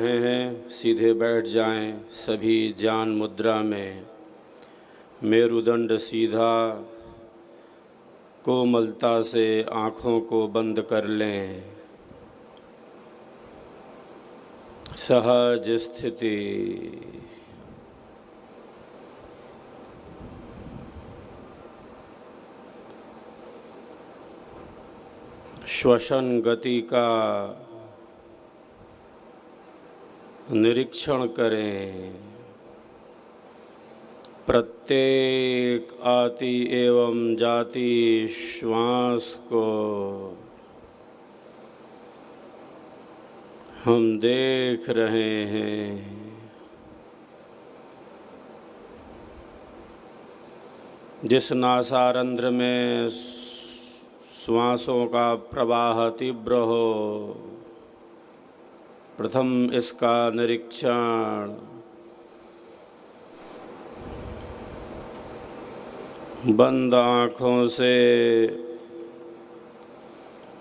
रहे हैं सीधे बैठ जाएं सभी ज्ञान मुद्रा में। मेरुदंड सीधा, कोमलता से आँखों को बंद कर लें। सहज स्थिति। श्वसन गति का निरीक्षण करें। प्रत्येक आती एवं जाती श्वास को हम देख रहे हैं। जिस नासारंध्र में श्वासों का प्रवाह तीव्र हो, प्रथम इसका निरीक्षण। बंद आँखों से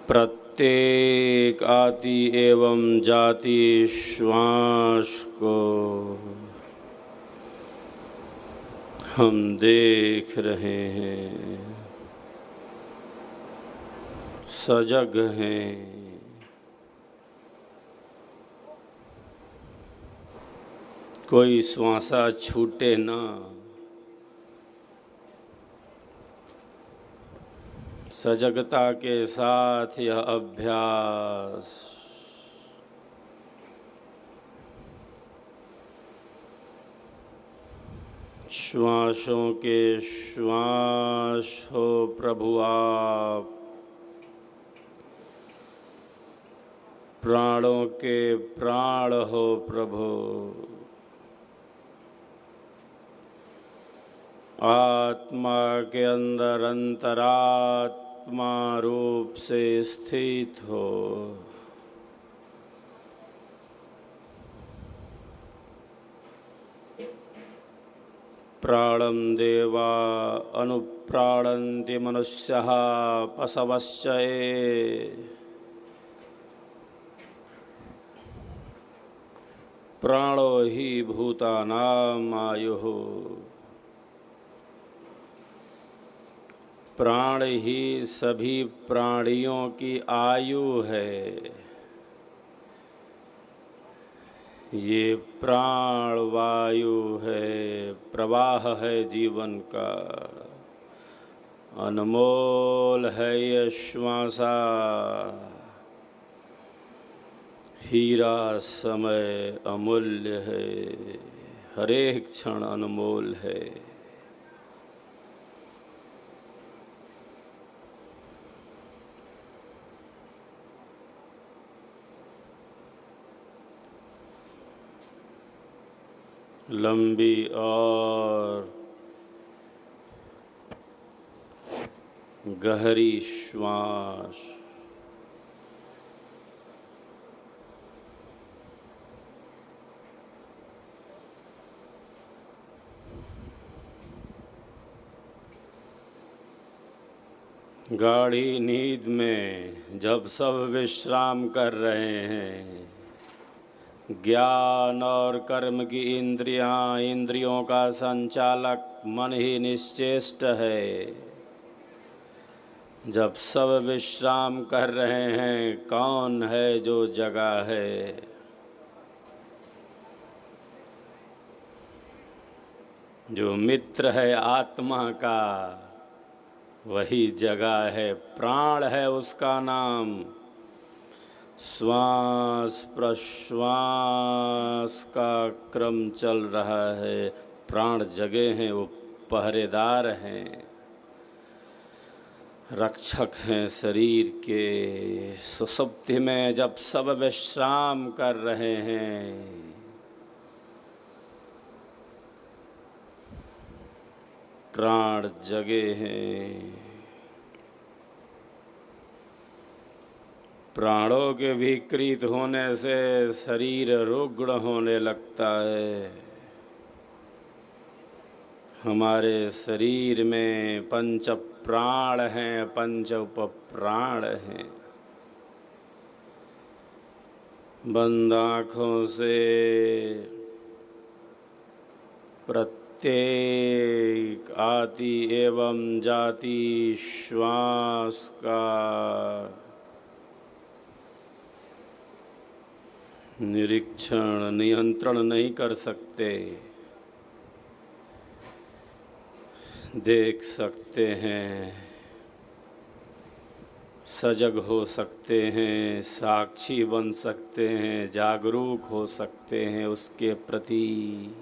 प्रत्येक आती एवं जाती श्वास को हम देख रहे हैं, सजग हैं। कोई श्वासा छूटे ना। सजगता के साथ यह अभ्यास श्वासों के श्वास हो प्रभु आप, प्राणों के प्राण हो प्रभु। आत्मा के अंदर अंतरात्मा रूप से स्थित हो। प्राणं देवा अनुप्राणन्ति मनुष्यः पशवश्च ये। प्राणो हि भूतानां आयुः। प्राण ही सभी प्राणियों की आयु है। ये प्राण वायु है, प्रवाह है जीवन का। अनमोल है ये श्वासा, हीरा समय अमूल्य है, हर एक क्षण अनमोल है। लंबी और गहरी श्वास। गाढ़ी नींद में जब सब विश्राम कर रहे हैं, ज्ञान और कर्म की इंद्रियों का संचालक मन ही निश्चेष्ट है। जब सब विश्राम कर रहे हैं, कौन है जो जगा है? जो मित्र है आत्मा का, वही जगा है। प्राण है उसका नाम। श्वास प्रश्वास का क्रम चल रहा है। प्राण जगे हैं, वो पहरेदार हैं, रक्षक हैं शरीर के। सुषुप्ति में जब सब विश्राम कर रहे हैं, प्राण जगे हैं। प्राणों के विकृत होने से शरीर रुग्ण होने लगता है। हमारे शरीर में पंच प्राण हैं, पंच उपप्राण हैं। बंद आँखों से प्रत्येक आती एवं जाती श्वास का निरीक्षण नियंत्रण नहीं कर सकते, देख सकते हैं, सजग हो सकते हैं, साक्षी बन सकते हैं, जागरूक हो सकते हैं उसके प्रति।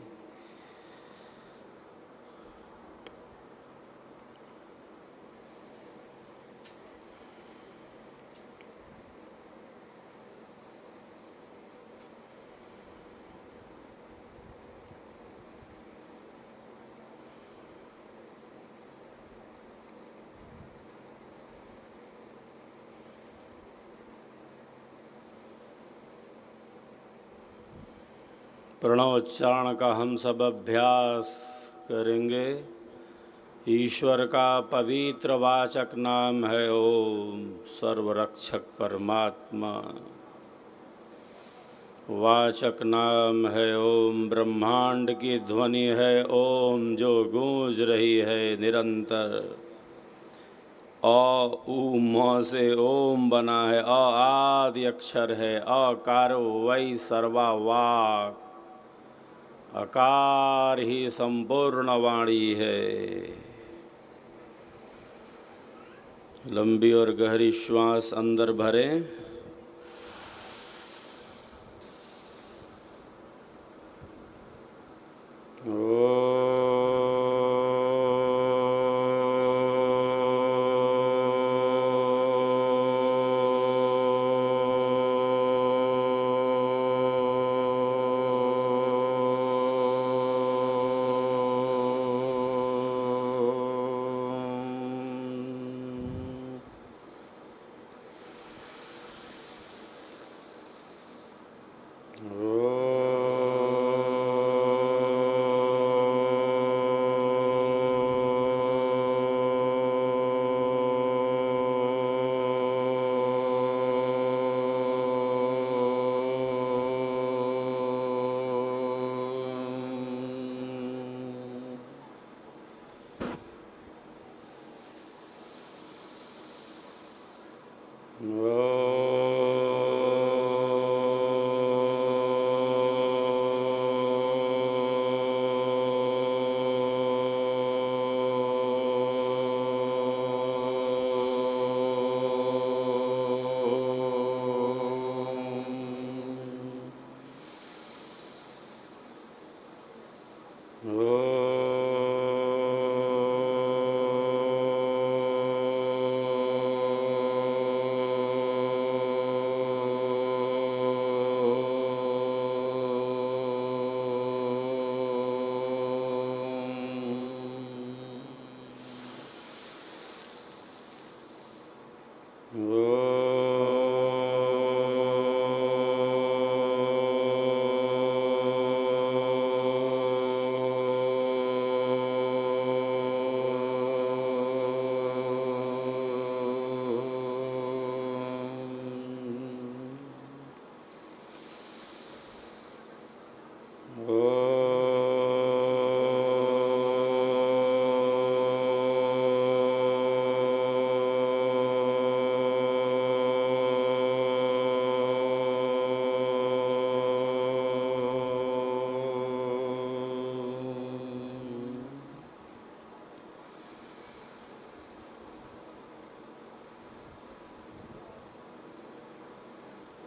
प्रणवोच्चारण का हम सब अभ्यास करेंगे। ईश्वर का पवित्र वाचक नाम है ओम, सर्वरक्षक परमात्मा। वाचक नाम है ओम, ब्रह्मांड की ध्वनि है ओम, जो गूंज रही है निरंतर। अ उ म से ओम बना है, अ आदि अक्षर है, अकारो वै सर्वा वाक्, अकार ही संपूर्ण वाणी है। लंबी और गहरी श्वास अंदर भरें।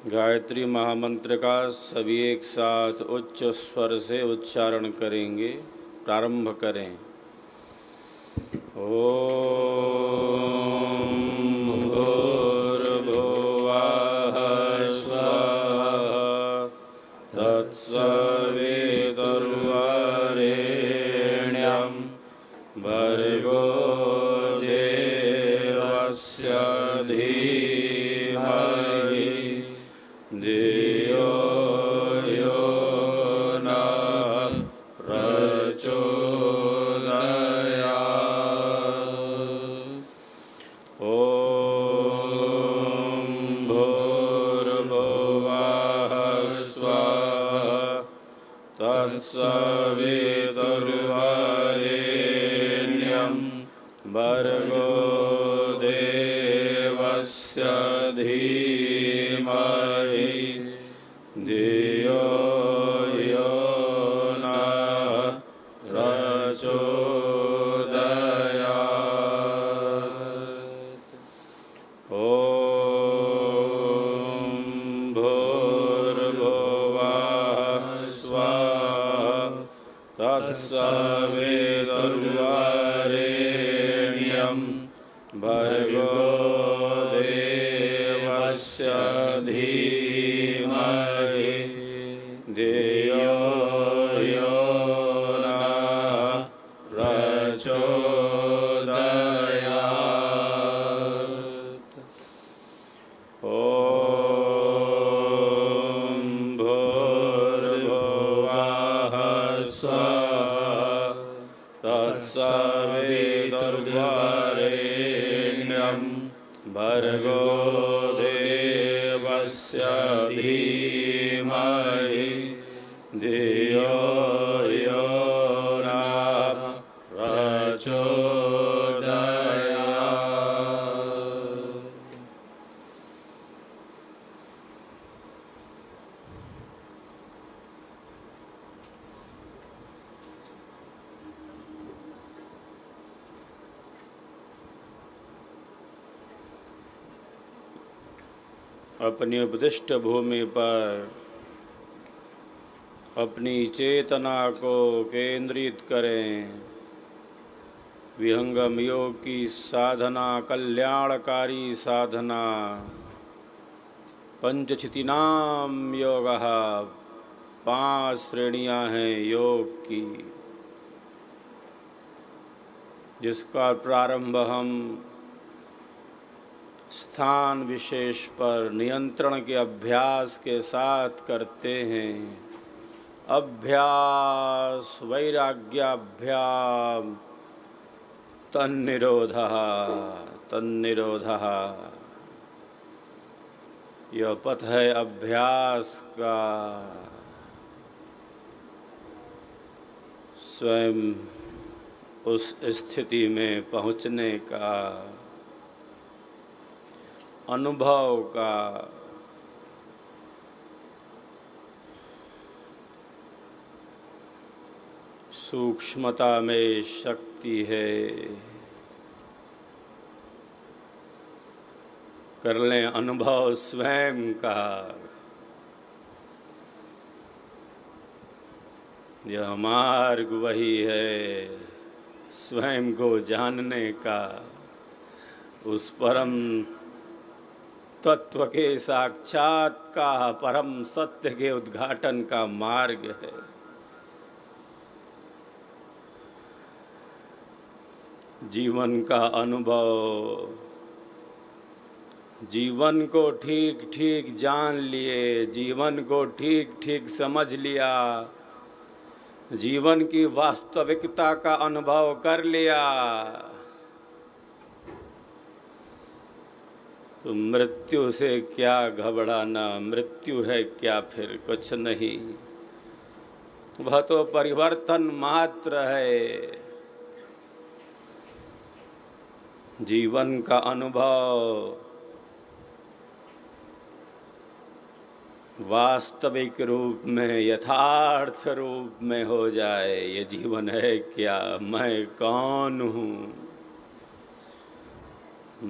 गायत्री महामंत्र का सभी एक साथ उच्च स्वर से उच्चारण करेंगे। प्रारंभ करें। ओम भूर्भुवः स्वः तत्सवितुर्वरेण्यं भर्गो देवस्य धीमहि धियो यो नः प्रचोदयात्। ओम भूर्भुवः तत्सवितुर्वरेण्यं भर्गो देवस्य धीमहि धियो यो नः प्रचोदयात्। ॐ भूर्भुवः स्वः तत्सवितुर्वरेण्यं भर्गो देवस्य धीमहि धियो यो नः प्रचोदयात्। ॐ भूर्भुवः स्वः तत्सवितुर्वरेण्यं भर्गो देवस्य धीमहि धियो यो नः प्रचोदयात्। अपनी उपदिष्ट भूमि पर अपनी चेतना को केंद्रित करें। विहंगम योग की साधना कल्याणकारी साधना पंचक्षितिनाम योगः, 5 श्रेणियां हैं योग की, जिसका प्रारंभ हम स्थान विशेष पर नियंत्रण के अभ्यास के साथ करते हैं। अभ्यास वैराग्याभ्याम तन्निरोधः तन्निरोधः। यह पथ है अभ्यास का। स्वयं उस स्थिति में पहुँचने का, अनुभव का। सूक्ष्मता में शक्ति है। कर लें अनुभव स्वयं का। यह मार्ग वही है स्वयं को जानने का, उस परम तत्व के साक्षात का, परम सत्य के उद्घाटन का मार्ग है। जीवन का अनुभव, जीवन को ठीक ठीक जान लिए, जीवन को ठीक ठीक समझ लिया, जीवन की वास्तविकता का अनुभव कर लिया, तो मृत्यु से क्या घबराना। मृत्यु है क्या, फिर कुछ नहीं। वह तो परिवर्तन मात्र है। जीवन का अनुभव वास्तविक रूप में, यथार्थ रूप में हो जाए। ये जीवन है क्या, मैं कौन हूँ,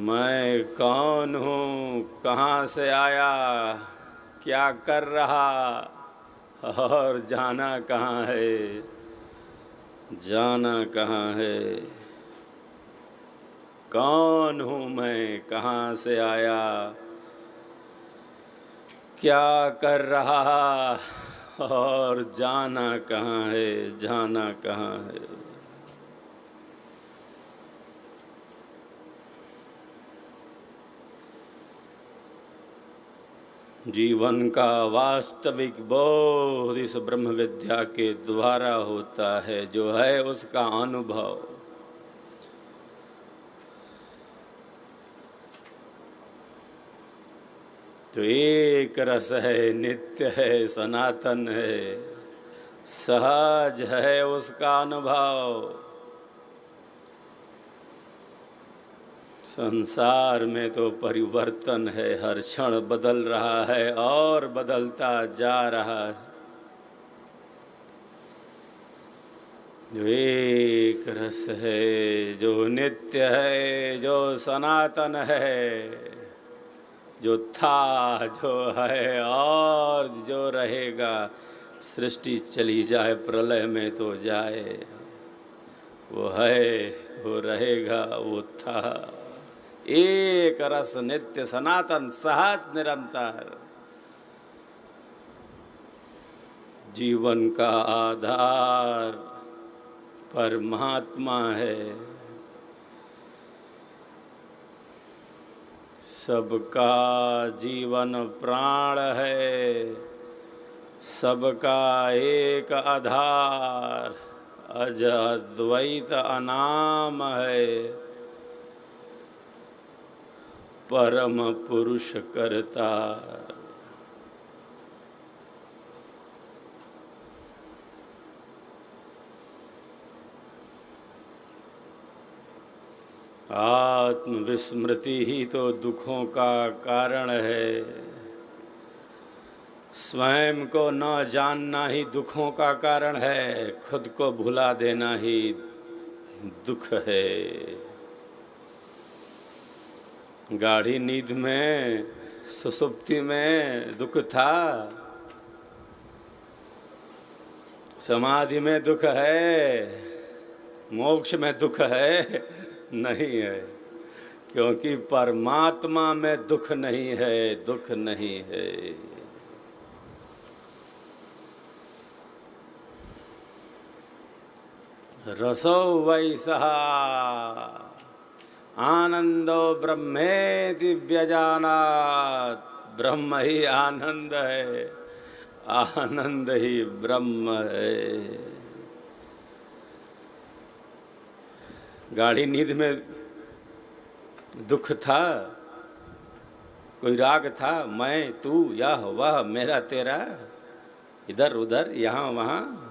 मैं कौन हूँ, कहाँ से आया, क्या कर रहा और जाना कहाँ है, जाना कहाँ है। कौन हूँ मैं, कहाँ से आया, क्या कर रहा और जाना कहाँ है, जाना कहाँ है। जीवन का वास्तविक बोध इस ब्रह्म विद्या के द्वारा होता है, जो है उसका अनुभव। तो एक रस है, नित्य है, सनातन है, सहज है उसका अनुभव। संसार में तो परिवर्तन है, हर क्षण बदल रहा है और बदलता जा रहा है। जो एक रस है, जो नित्य है, जो सनातन है, जो था, जो है और जो रहेगा। सृष्टि चली जाए प्रलय में तो जाए, वो है, वो रहेगा, वो था। एक रस नित्य सनातन सहज निरंतर, जीवन का आधार परमात्मा है। सबका जीवन प्राण है, सबका एक आधार अज अद्वैत अनाम है। परम पुरुष करता, आत्मविस्मृति ही तो दुखों का कारण है। स्वयं को न जानना ही दुखों का कारण है, खुद को भुला देना ही दुख है। गाढ़ी नींद में, सुसुप्ति में दुख था, समाधि में दुख है, मोक्ष में दुख है नहीं है, क्योंकि परमात्मा में दुख नहीं है, दुख नहीं है। रसो वैसः आनंदो ब्रह्मेति व्यजानात्। ब्रह्म ही आनंद है, आनंद ही ब्रह्म है। गाढ़ी नींद में दुख था, कोई राग था, मैं तू यह वह मेरा तेरा, इधर उधर यहाँ वहाँ।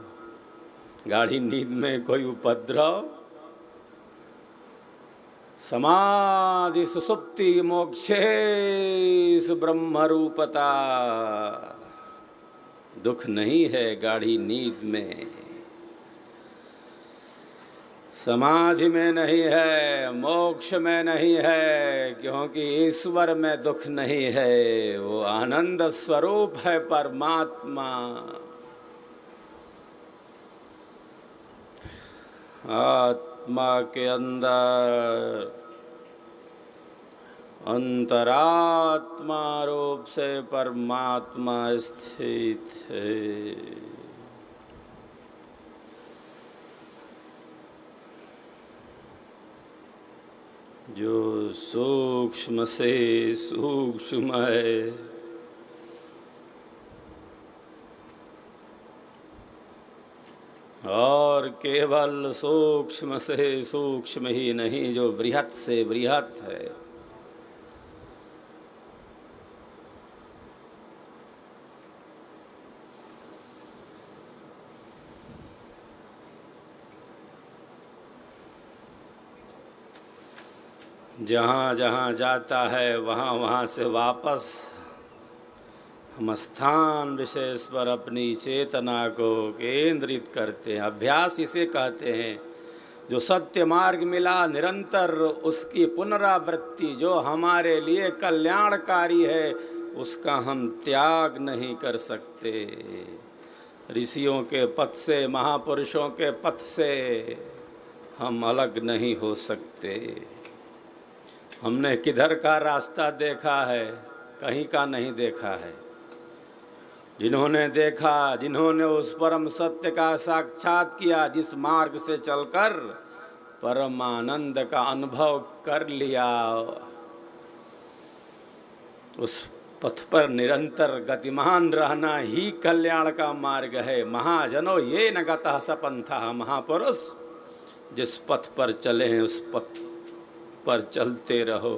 गाढ़ी नींद में कोई उपद्रव, समाधि सुसुप्ति मोक्षे ब्रह्म रूपता। दुख नहीं है गाढ़ी नींद में, समाधि में नहीं है, मोक्ष में नहीं है, क्योंकि ईश्वर में दुख नहीं है, वो आनंद स्वरूप है परमात्मा। आत्मा के अंदर अंतरात्मा रूप से परमात्मा स्थित है। जो सूक्ष्म से सूक्ष्म है, और केवल सूक्ष्म से सूक्ष्म ही नहीं, जो बृहत से बृहत है। जहाँ जहाँ जाता है वहाँ वहाँ से वापस हम स्थान विशेष पर अपनी चेतना को केंद्रित करते हैं। अभ्यास इसे कहते हैं। जो सत्य मार्ग मिला निरंतर, उसकी पुनरावृत्ति जो हमारे लिए कल्याणकारी है, उसका हम त्याग नहीं कर सकते। ऋषियों के पथ से, महापुरुषों के पथ से हम अलग नहीं हो सकते। हमने किधर का रास्ता देखा है, कहीं का नहीं देखा है। जिन्होंने देखा, जिन्होंने उस परम सत्य का साक्षात किया, जिस मार्ग से चलकर परम आनंद का अनुभव कर लिया, उस पथ पर निरंतर गतिमान रहना ही कल्याण का मार्ग है। महाजनों ये न गतः स पंथः। महापुरुष जिस पथ पर चले हैं उस पथ पर चलते रहो।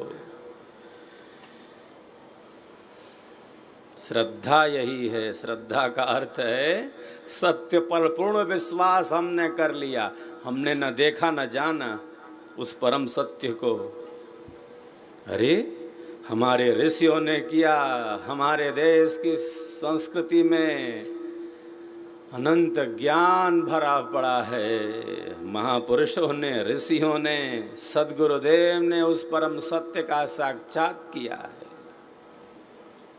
श्रद्धा यही है। श्रद्धा का अर्थ है सत्य पर पूर्ण विश्वास हमने कर लिया। हमने न देखा न जाना उस परम सत्य को। अरे हमारे ऋषियों ने किया, हमारे देश की संस्कृति में अनंत ज्ञान भरा पड़ा है। महापुरुषों ने, ऋषियों ने, सद्गुरुदेव ने उस परम सत्य का साक्षात किया है।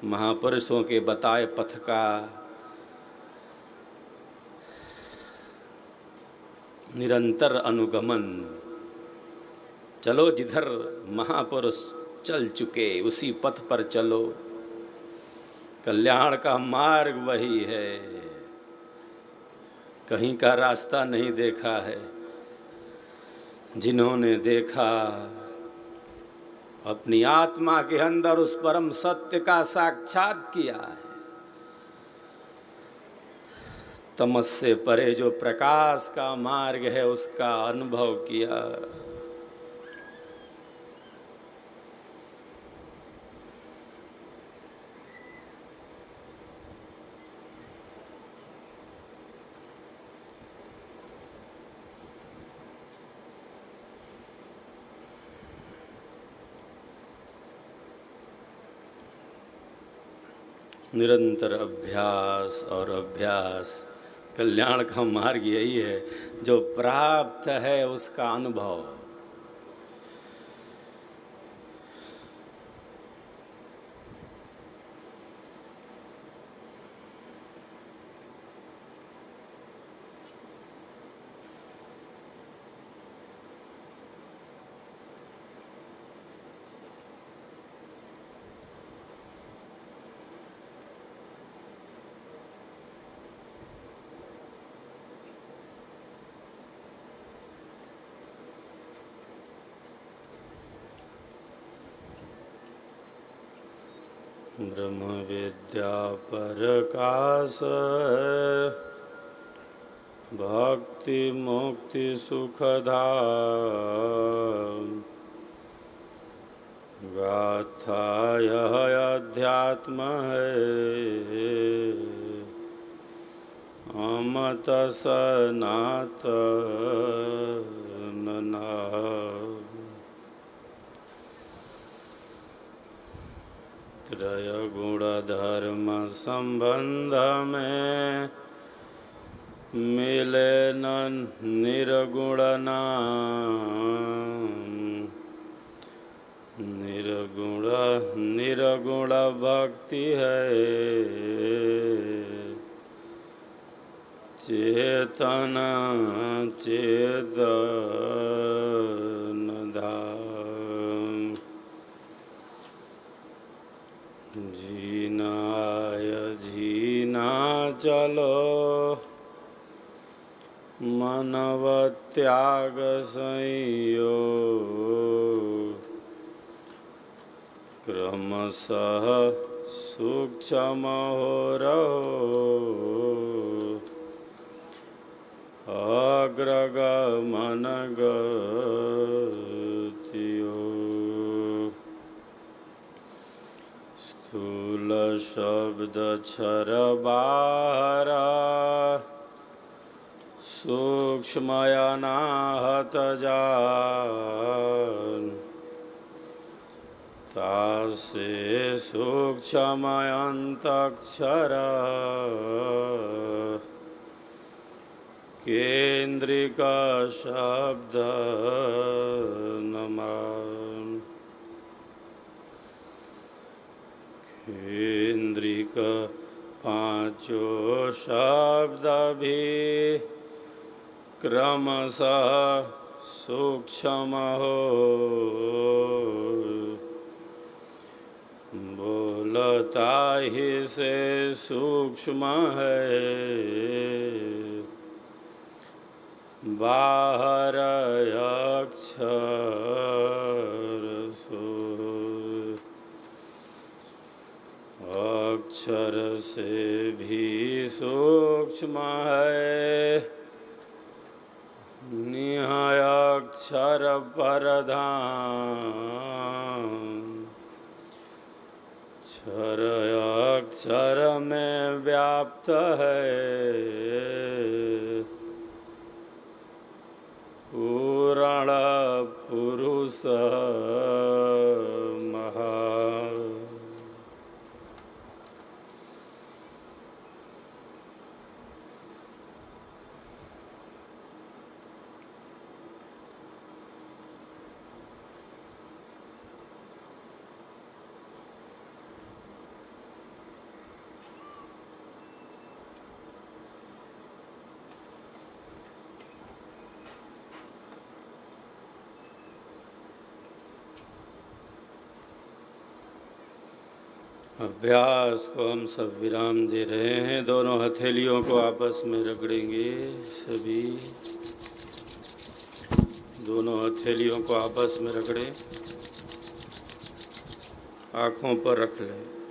महापुरुषों के बताए पथ का निरंतर अनुगमन। चलो जिधर महापुरुष चल चुके उसी पथ पर चलो। कल्याण का मार्ग वही है, कहीं का रास्ता नहीं देखा है। जिन्होंने देखा, अपनी आत्मा के अंदर उस परम सत्य का साक्षात किया है, तमस से परे जो प्रकाश का मार्ग है उसका अनुभव किया। निरंतर अभ्यास और अभ्यास। कल्याण का मार्ग यही है, जो प्राप्त है उसका अनुभव। ब्रह्म विद्या परकाश है, भक्ति मुक्ति सुखधाम। गाथा यह अध्यात्म है, अमत सनातन नाम। त्रय गुण धर्म संबंध में मिले न निर्गुण नाम। निर्गुण भक्ति है, चेतन चेतन धाम। जीना चलो मनव त्याग संयोग। क्रमशः सूक्ष्म हो रहो, अग्रगमन गतियो। स्थूल शब्द क्षर बाहरा, सूक्ष्मयनाहत जान। तासे सूक्ष्मयंतक्षर, केंद्रिका शब्द नमः। केंद्रिक पांचों शब्द भी क्रमशः सूक्ष्म हो। बोलता ही से सूक्ष्म है, बाहर अक्षर सो। अक्षर से भी सूक्ष्म है, निहाय अक्षर परधाम। अक्षर अक्षर में व्याप्त है पूर्ण पुरुष महान। अभ्यास को हम सब विराम दे रहे हैं। दोनों हथेलियों को आपस में रगड़ेंगे। सभी दोनों हथेलियों को आपस में रगड़ें। आँखों पर रख लें।